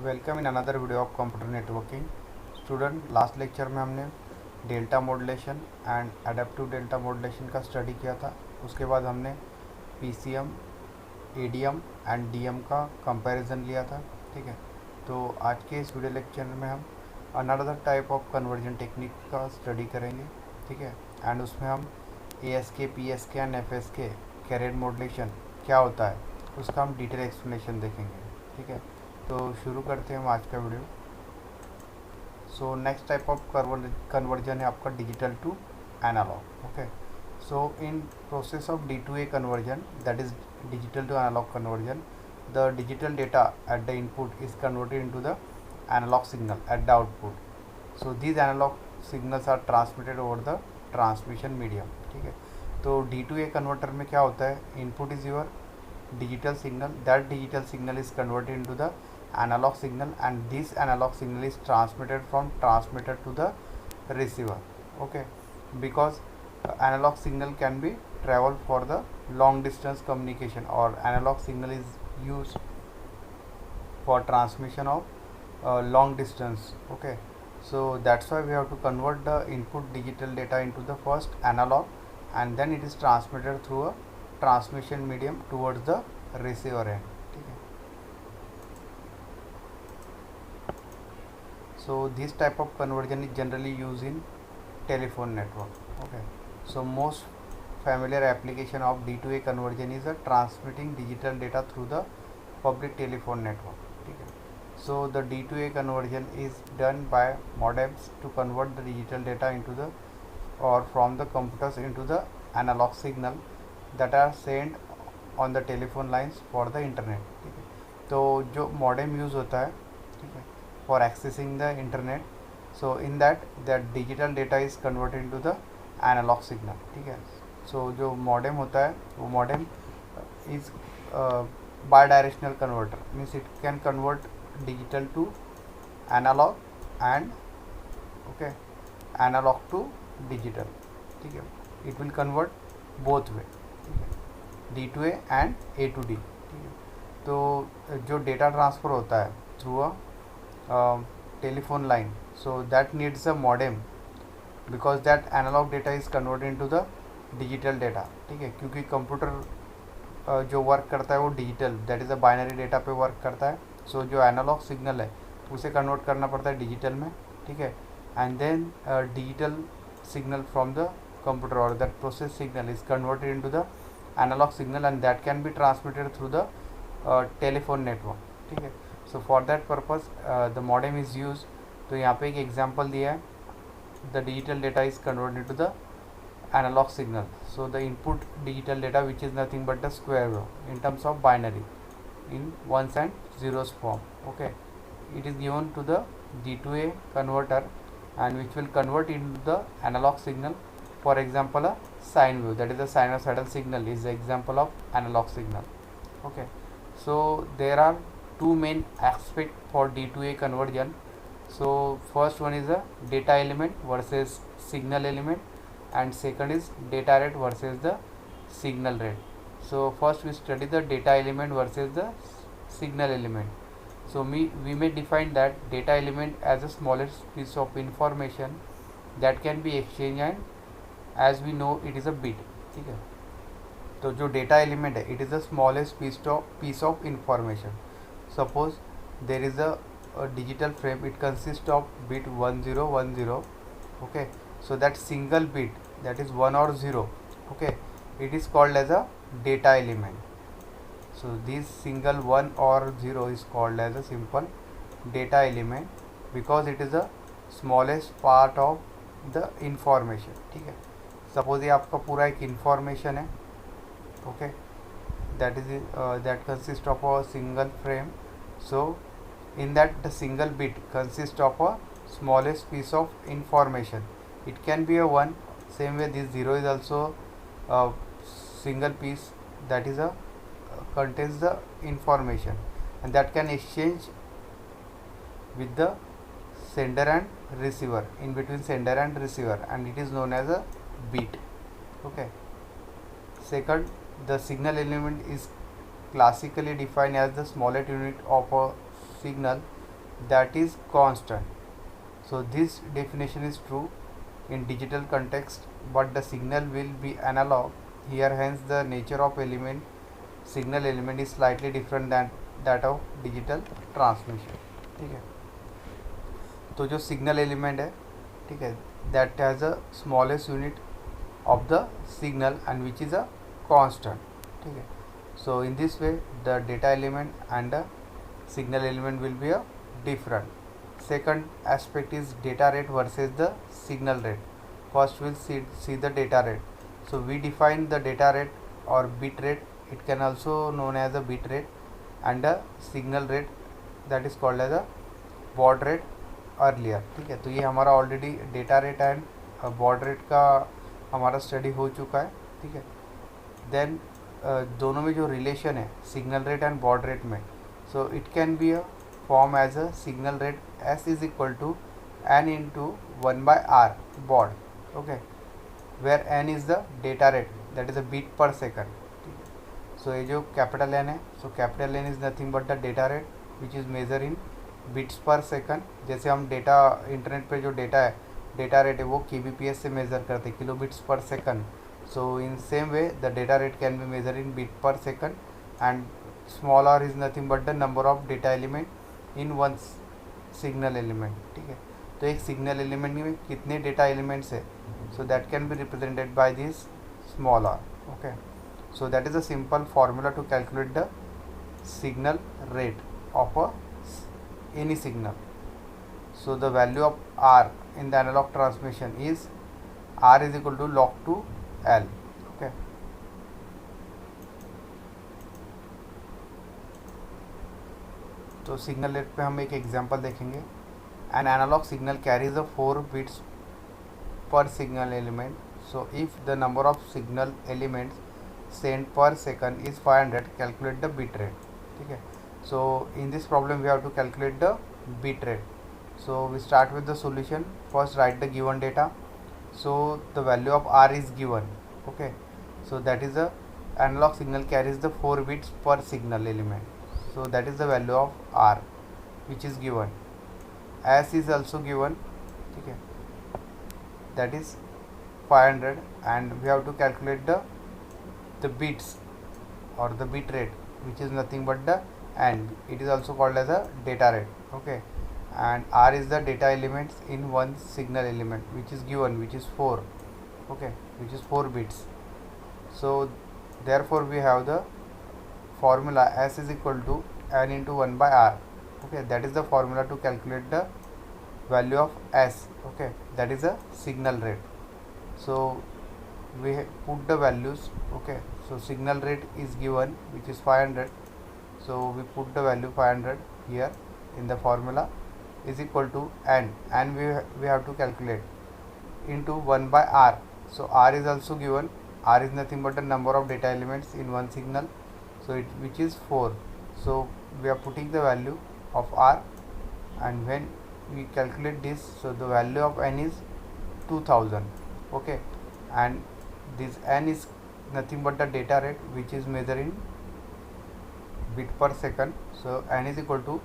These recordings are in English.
Welcome in another video of computer networking. Student, last lecture में हमने delta modulation and adaptive delta modulation का study किया था। उसके बाद हमने पीसीएम, एडीएम एंड डीएम का कंपैरिजन लिया था। ठीक है, तो आज के इस वीडियो लेक्चर में हम another type of conversion technique का स्टडी करेंगे। ठीक है, एंड उसमें हम ASK, PSK and FSK carrier modulation क्या होता है उसका हम डिटेल एक्सप्लेनेशन देखेंगे। ठीक है, तो शुरू करते हैं हम आज का video. So next type of conversion है आपका digital to analogue. Okay, so in process of D2A conversion, that is digital to analogue conversion, the digital data at the input is converted into the analog signal at the output. So these analog signals are transmitted over the transmission medium. ठीक है, तो D2A converter में क्या होता है, input is your digital signal, that digital signal is converted into the analog signal and this analog signal is transmitted from transmitter to the receiver. Okay, because analog signal can be traveled for the long distance communication, or analog signal is used for transmission of long distance. Okay, so that's why we have to convert the input digital data into the first analog and then it is transmitted through a transmission medium towards the receiver end. ठीक है, so this type of conversion is generally used in telephone network. Okay, so most familiar application of D2A conversion is a transmitting digital data through the public telephone network. ठीक है, so the D2A conversion is done by modems to convert the digital data into the or from the computers into the analog signal that are sent on the telephone lines for the internet. ठीक है, तो जो modem use होता है, ठीक है, for accessing the internet, so in that digital data is converted into the analog signal. ठीक है, so जो मॉडेम होता है वो modem is bidirectional converter, means it can convert digital to analog and okay analog to digital. ठीक है, it will convert both way. ठीक है, D2A and A2D. ठीक है, तो जो डेटा ट्रांसफ़र होता है through a telephone line, so that needs a modem because that analogue data is converted into the digital data. ठीक है, क्योंकि कंप्यूटर जो वर्क करता है वो digital, that is a binary data पे वर्क करता है. सो जो एनालॉग सिग्नल है उसे कन्वर्ट करना पड़ता है डिजिटल में. ठीक है, and then digital signal from the computer or that process signal is converted into the analog signal and that can be transmitted through the telephone network. ठीक है, so for that purpose the modem is used. तो यहाँ पे एक example दिया है, the digital data is converted into the analog signal. So the input digital data, which is nothing but the square wave in terms of binary in ones and zeros form. Okay, it is given to the D2A converter and which will convert into the analog signal. For example, a sine wave, that is a sinusoidal signal, is the example of analog signal. Okay, so there are two main aspects for D2A conversion. So first one is a data element versus signal element and second is data rate versus the signal rate. So first we study the data element versus the signal element. So we may define that data element as the smallest piece of information that can be exchanged and as we know it is a bit. ठीक है, तो जो data element है it is the smallest piece of information. Suppose there is a digital frame, it consists of bit 1010. Okay, so that single bit, that is 1 or 0, okay, it is called as a data element. So this single 1 or 0 is called as a simple data element because it is the smallest part of the information. ठीक है, suppose ये आपका पूरा एक information है. Okay, that is that consist of a single frame. So in that the single bit consists of a smallest piece of information. It can be a 1, same way this 0 is also a single piece, that is a contains the information and that can exchange with the sender and receiver, in between sender and receiver, and it is known as a bit. Okay, second, the signal element is classically defined as the smallest unit of a signal that is constant. So this definition is true in digital context, but the signal will be analog here, hence the nature of signal element is slightly different than that of digital transmission. ठीक है, तो जो signal element है, ठीक है, that has a smallest unit of the signal and which is a constant. ठीक है, so in this way the data element and the signal element will be a different. Second aspect is data rate versus the signal rate. First we'll see the data rate. So we define the data rate or bit rate, it can also known as a bit rate, and a signal rate that is called as a baud rate earlier. ठीक है, तो ये हमारा already data rate and baud rate का हमारा study हो चुका है. ठीक है, देन दोनों में जो रिलेशन है signal rate and baud rate में, so it can be a form as a signal rate S is equal to n into 1/r baud. Okay, where n is the data rate, that is a bit per second. So ये जो capital N है, so capital N is nothing but the data rate which is measure in bits per second. जैसे हम data internet पे जो data है, data rate है वो kbps से मेज़र करते हैं, kilo bits per second. So in same way the data rate can be measure in bit per second, and small r is nothing but the number of data element in one signal element. ठीक है, तो एक signal element में कितने data elements है, so that can be represented by this small r. Okay, so that is a simple formula to calculate the signal rate of a any signal. So the value of R in the analog transmission is R is equal to log to L. Okay. तो signal rate पे हम एक example देखेंगे. An analog signal carries a 4 bits per signal element. So if the number of signal elements sent per second is 500, calculate the bit rate. ठीक है, so in this problem we have to calculate the bit rate. So we start with the solution. First write the given data. So the value of R is given. Okay, so that is the analog signal carries the 4 bits per signal element. So that is the value of R which is given. S is also given. Okay, that is 500, and we have to calculate the bits or the bit rate which is nothing but the N. It is also called as a data rate. Okay, and R is the data elements in one signal element which is given, which is 4. Okay, which is 4 bits. So therefore we have the formula S is equal to n into 1/r. Okay, that is the formula to calculate the value of S. Okay, that is a signal rate. So we put the values. Okay, so signal rate is given, which is 500. So we put the value 500 here in the formula, is equal to n, and we have to calculate into 1/r. So R is also given. R is nothing but the number of data elements in one signal, so which is 4. So we are putting the value of R, and when we calculate this, so the value of n is 2000. Okay, and this n is nothing but the data rate which is measured in bit per second. So n is equal to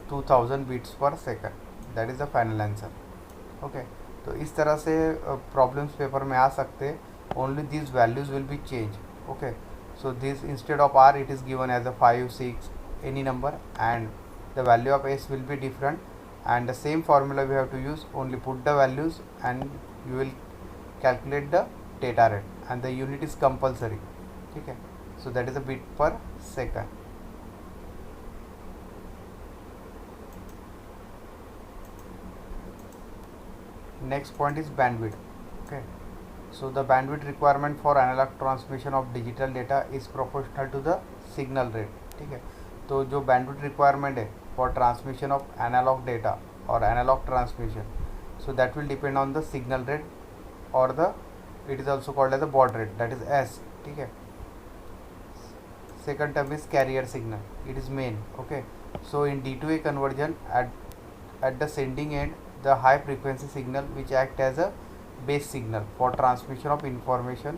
2000 bits per second. That is the final answer. Okay, तो इस तरह से problems paper में आ सकते हैं. Only this values will be change. Okay, so this instead of R it is given as a 5, 6 any number, and the value of S will be different, and the same formula we have to use. Only put the values and you will calculate the data rate, and the unit is compulsory. ठीक है, so that is a bit per second. Next point is bandwidth. Okay, so the bandwidth requirement for analog transmission of digital data is proportional to the signal rate. ठीक है, तो जो bandwidth requirement है for transmission of analog data or analog transmission, so that will depend on the signal rate, or the it is also called as the baud rate, that is S. ठीक है, second term is carrier signal, it is main. Okay, so in D2A conversion, at the sending end, the high frequency signal which act as a base signal for transmission of information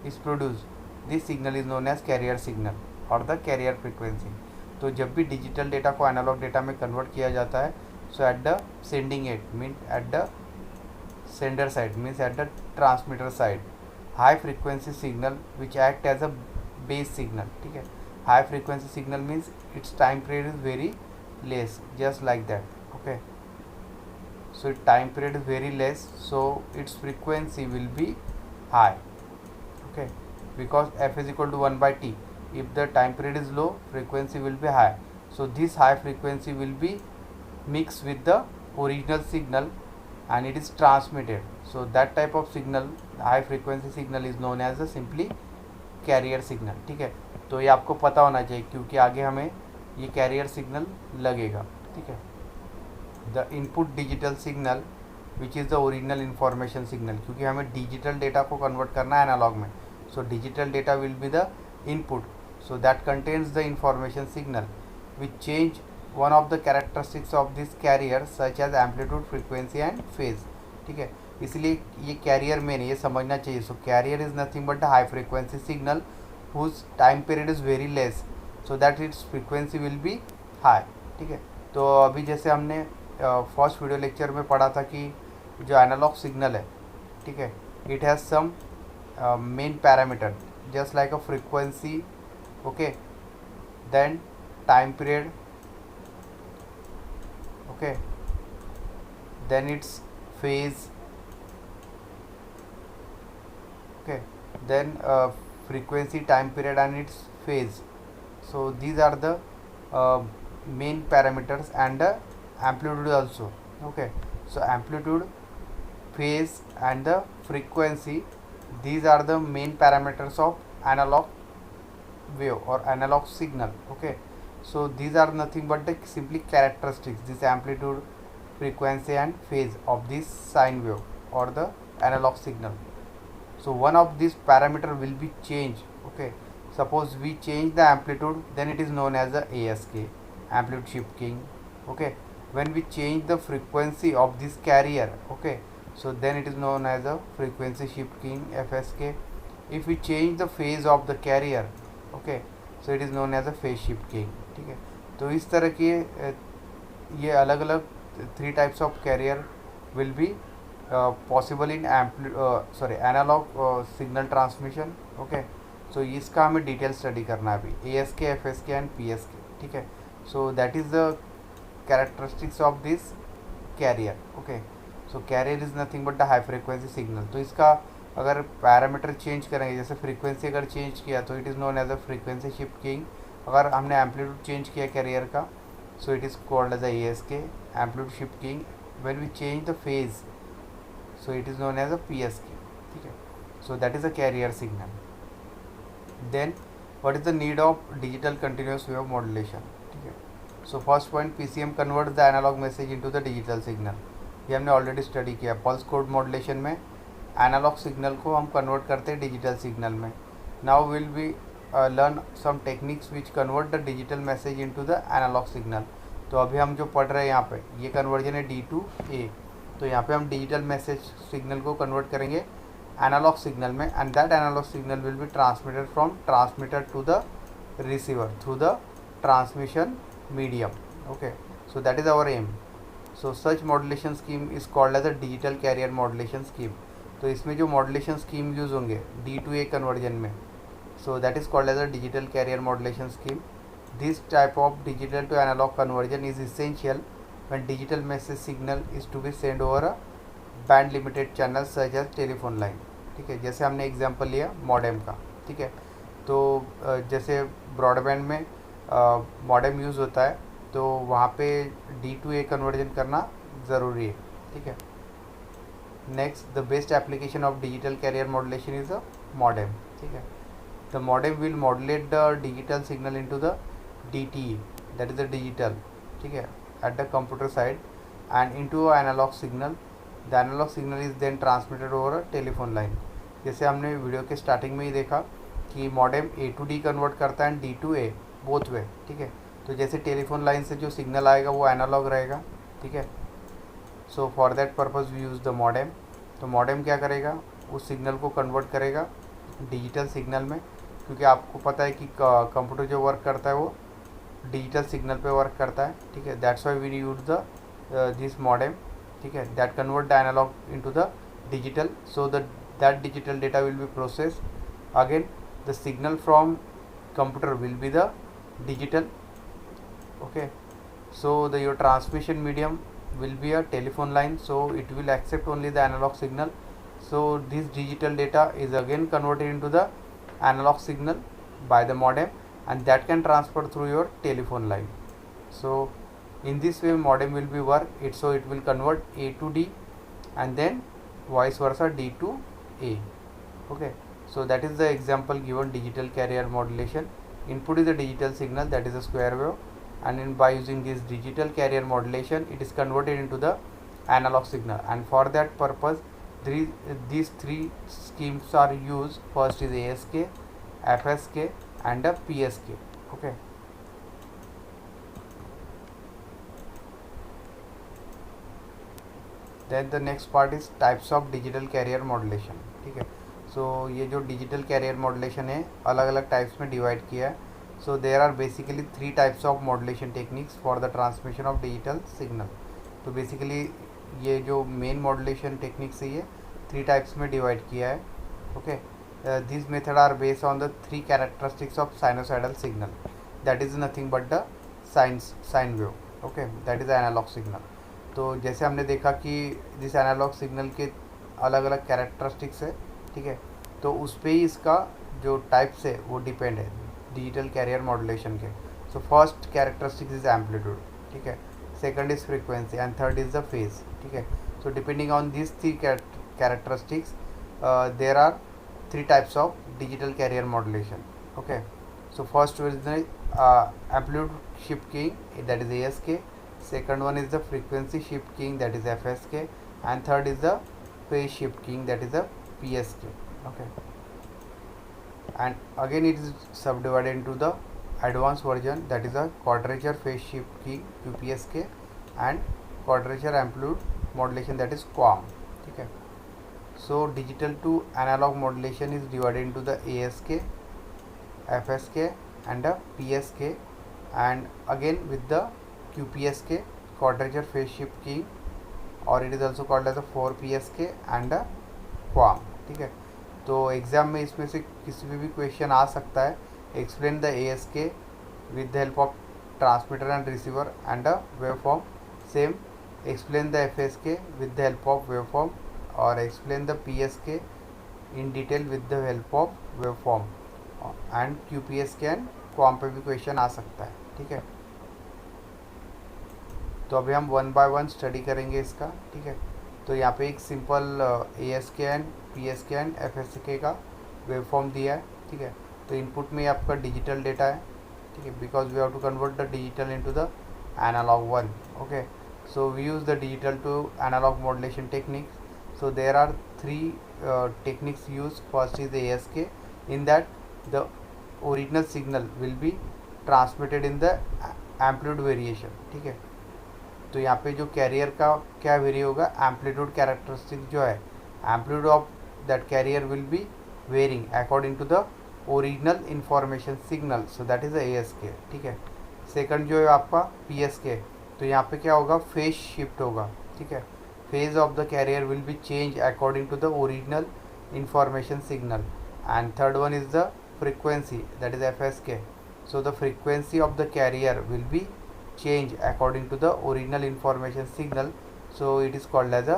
is produced. This signal is known as carrier signal or the carrier frequency. तो जब भी digital data को analog data में convert किया जाता है, so at the sending end mean at the sender side means at the transmitter side, high frequency signal which act as a base signal, ठीक है। High frequency signal means its time period is very less, just like that, okay. So time period is very less, so its frequency will be high, okay, because f is equal to 1 by t. If the time period is low, frequency will be high, so this high frequency will be mixed with the original signal and it is transmitted. So that type of signal, high frequency signal, is known as a simply carrier signal, ठीक है। तो ये आपको पता होना चाहिए क्योंकि आगे हमें ये carrier signal लगेगा, ठीक है। The input digital signal which is the original information signal, क्योंकि हमें डिजिटल डेटा को कन्वर्ट करना है एनालॉग में, so digital data will be the input, so that contains the information signal which change one of the characteristics of this carrier such as amplitude, frequency and phase, ठीक है। इसलिए ये career में नहीं, ये समझना चाहिए। So carrier is nothing but the high frequency signal whose time period is very less, so that its frequency will be high, ठीक है। तो अभी जैसे हमने फर्स्ट वीडियो लेक्चर में पढ़ा था कि जो एनालॉग सिग्नल है, ठीक है, it has some main parameter just like a frequency, okay, then time period, okay, then its phase, okay, then frequency, time period and its phase. So these are the main parameters and the amplitude also, okay. So amplitude, phase and the frequency, these are the main parameters of analog wave or analog signal, okay. So these are nothing but the simply characteristics, this amplitude, frequency and phase of this sine wave or the analog signal. So one of these parameter will be changed, okay. Suppose we change the amplitude, then it is known as the ASK, amplitude shift keying, okay. When we change the frequency of this carrier, okay, so then it is known as a frequency shift keying, FSK. If we change the phase of the carrier, okay, so it is known as a phase shift keying, ठीक है। तो इस तरह के ये अलग अलग 3 types of carrier will be possible in analog signal transmission, okay. So इसका हमें डिटेल स्टडी करना है अभी, ASK, FSK एंड PSK, ठीक है। So that is the characteristics of this carrier, okay. So carrier is nothing but the high frequency signal. तो इसका अगर पैरामीटर चेंज करेंगे, जैसे फ्रीक्वेंसी अगर चेंज किया तो it is known as a frequency shift keying. अगर हमने एम्पलीट्यूड चेंज किया कैरियर का, so it is called as a ASK, amplitude shift keying. When we change the phase, so it is known as a PSK, ठीक है। so that is a carrier signal. Then what is the need of digital continuous wave modulation, ठीक है। so first point, PCM converts the analog message into the digital signal, ये हमने already study किया। Pulse code modulation में analogue signal को हम convert करते हैं डिजिटल सिग्नल में। Now will be learn some techniques which convert the digital message into the analogue signal. तो अभी हम जो पढ़ रहे हैं यहाँ पे, ये कन्वर्जन है D to A। तो यहाँ पे हम डिजिटल मैसेज सिग्नल को कन्वर्ट करेंगे एनालॉग सिग्नल में, and that analogue signal will be transmitted from transmitter to the receiver through the transmission medium, okay. So that is our aim. So such modulation scheme is called as a digital carrier modulation scheme. तो इसमें जो modulation scheme use होंगे D to A conversion में, so that is called as a digital carrier modulation scheme. This type of digital to analogue conversion is essential when digital message signal is to be sent over a band limited channel such as telephone line, ठीक है। जैसे हमने example लिया modem का, ठीक है। तो जैसे ब्रॉडबैंड में मॉडेम यूज़ होता है, तो वहाँ पे D to A कन्वर्जन करना ज़रूरी है, ठीक है। Next, the best application of digital carrier modulation is a modem, ठीक है। The modem will modulate the digital signal into the DTE, that is the digital, ठीक है, at the computer side and into a analog signal. The analog signal is then transmitted over a telephone line. जैसे हमने video के starting में ही देखा कि modem A to D convert करता है D to A both way, ठीक है। तो जैसे टेलीफोन लाइन से जो सिग्नल आएगा वो एनालॉग रहेगा, ठीक है। So for that purpose we use the modem. तो मॉडेम क्या करेगा, उस सिग्नल को कन्वर्ट डिजिटल सिग्नल में, क्योंकि आपको पता है कि कंप्यूटर जो वर्क करता है वो डिजिटल सिग्नल पे वर्क करता है, ठीक है. That's why we use the this modem, ठीक है, that convert the analogue into the digital. So that digital data will be processed. Again the signal from computer will be the digital. Okay, so your transmission medium will be a telephone line, so it will accept only the analog signal. So this digital data is again converted into the analog signal by the modem, and that can transfer through your telephone line. So in this way modem will be work it, so it will convert A to D and then vice versa D to A. Okay, so that is the example given digital carrier modulation. Input is the digital signal, that is a square wave, and by using this digital carrier modulation it is converted into the analog signal, and for that purpose these three schemes are used. First is ASK, FSK and a PSK. Okay, then the next part is types of digital carrier modulation. ठीक है, सो ये जो digital carrier modulation है अलग अलग types में divide किया है. So there are basically 3 types of modulation techniques for the transmission of digital signal. तो बेसिकली ये जो मेन मॉडुलेशन टेक्निक्स है ये 3 टाइप्स में डिवाइड किया है. Okay, this method are based on the 3 characteristics of sinusoidal signal, that is nothing but the sine wave. Okay, that is analogue signal. तो जैसे हमने देखा कि जिस एनालॉग सिग्नल के अलग अलग कैरेक्टरिस्टिक्स है, ठीक है, तो उस पर ही इसका जो टाइप्स है वो डिपेंड है डिजिटल कैरियर मॉडुलेशन के. So first characteristics is amplitude, ठीक है, second is frequency and third is the phase. ठीक है, so depending on this 3 characteristics there are 3 types of digital carrier modulation. Okay, so first is the amplitude shift keying, that is ASK. Second one is the frequency shift keying, that is FSK, and third is the phase shift keying, that is the PSK. Okay, and again it is subdivided into the advanced version, that is a quadrature phase shift key QPSK and quadrature amplitude modulation, that is QAM. ठीक है, so digital to analog modulation is divided into the ASK, FSK and a PSK, and again with the QPSK, quadrature phase shift keying, or it is also called as a 4PSK and a QAM. ठीक है, तो exam में इसमें से किसी भी question आ सकता है. Explain the ASK with the help of transmitter and receiver and a wave form. Same explain the FSK with the help of wave form, और explain the PSK in detail with the help of wave form, and QPSK and QAM पे भी question आ सकता है. ठीक है, तो अभी हम 1 बाय 1 स्टडी करेंगे इसका. ठीक है, तो यहाँ पे एक simple ASK and PSK and FSK का वेव फॉर्म दिया है. ठीक है, तो इनपुट में आपका डिजिटल डेटा है. ठीक है, because we have to convert the digital into the analogue one. Okay, so we use the digital to analogue modulation techniques. So there are 3 techniques use. First is ASK, in that the original signal will be transmitted in the amplitude variation. ठीक है, तो यहाँ पे जो career का क्या very होगा, amplitude characteristic जो है, amplitude of that carrier will be varying according to the original information signal. So that is ASK. ठीक है, सेकंड जो है आपका PSK, तो यहाँ पे क्या होगा, फेज शिफ्ट होगा. ठीक है, phase of the carrier will be change according to the original information signal. And third one is the frequency, that is FSK. So the frequency of the carrier will be change according to the original information signal, so it is called as a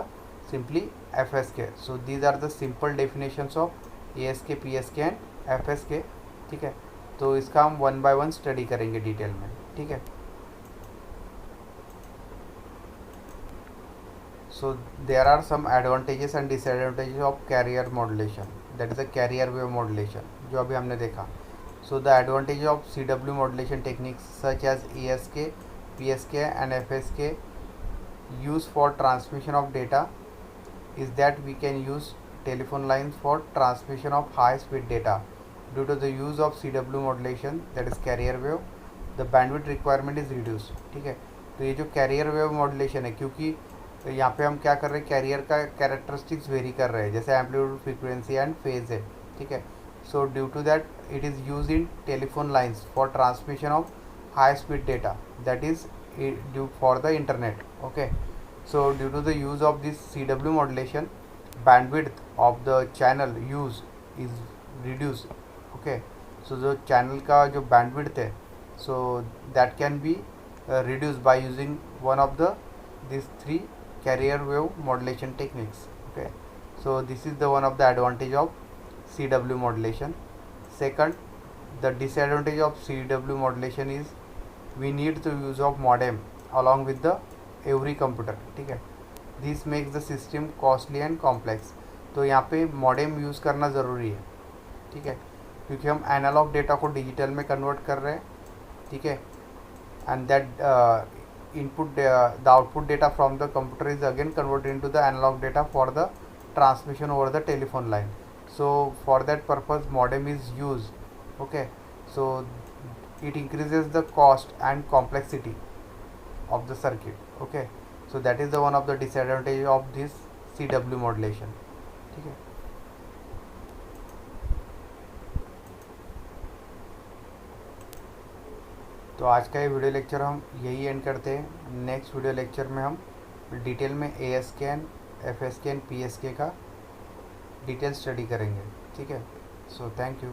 simply FSK. so these are the simple definitions of ASK, PSK and FSK. ठीक है, तो इसका हम 1 bye 1 study करेंगे detail में. ठीक है, so there are some advantages and disadvantages of carrier modulation, that is the carrier wave modulation जो अभी हमने देखा. So the advantage of CW modulation techniques such as ASK, PSK and FSK used for transmission of data is that we can use telephone lines for transmission of high speed data. Due to the use of CW modulation, that is carrier wave, the bandwidth requirement is reduced. ठीक है, तो ये जो carrier wave modulation है, क्योंकि यहाँ पे हम क्या कर रहे हैं, कैरियर का कैरेक्टरिस्टिक्स वेरी कर रहे हैं, जैसे एम्पलीट्यूड, फ्रीक्वेंसी एंड फेज है. ठीक है, so due to that it is used in telephone lines for transmission of high speed data, that is due for the internet. Okay, so due to the use of this CW modulation, bandwidth of the channel use is reduced. Okay, so जो channel का जो bandwidth है, so that can be reduced by using one of the these three carrier wave modulation techniques. Okay, so this is the one of the advantage of CW modulation. Second, the disadvantage of CW modulation is we need to use of modem along with the every computer. ठीक है, this makes the system costly and complex. तो यहाँ पे modem use करना ज़रूरी है. ठीक है, क्योंकि हम एनालॉग डेटा को डिजिटल में कन्वर्ट कर रहे हैं. ठीक है, and that input the output data from the computer is again converted into the analog data for the transmission over the telephone line. So for that purpose modem is used. Okay, so it increases the cost and complexity of the circuit. Okay, so that is the one of the disadvantage of this CW modulation. ठीक है, तो आज का ये video lecture हम यही and करते हैं. नेक्स्ट वीडियो लेक्चर में हम डिटेल में ASKN, FSKN, PSK का डिटेल स्टडी करेंगे. ठीक है, सो थैंक यू.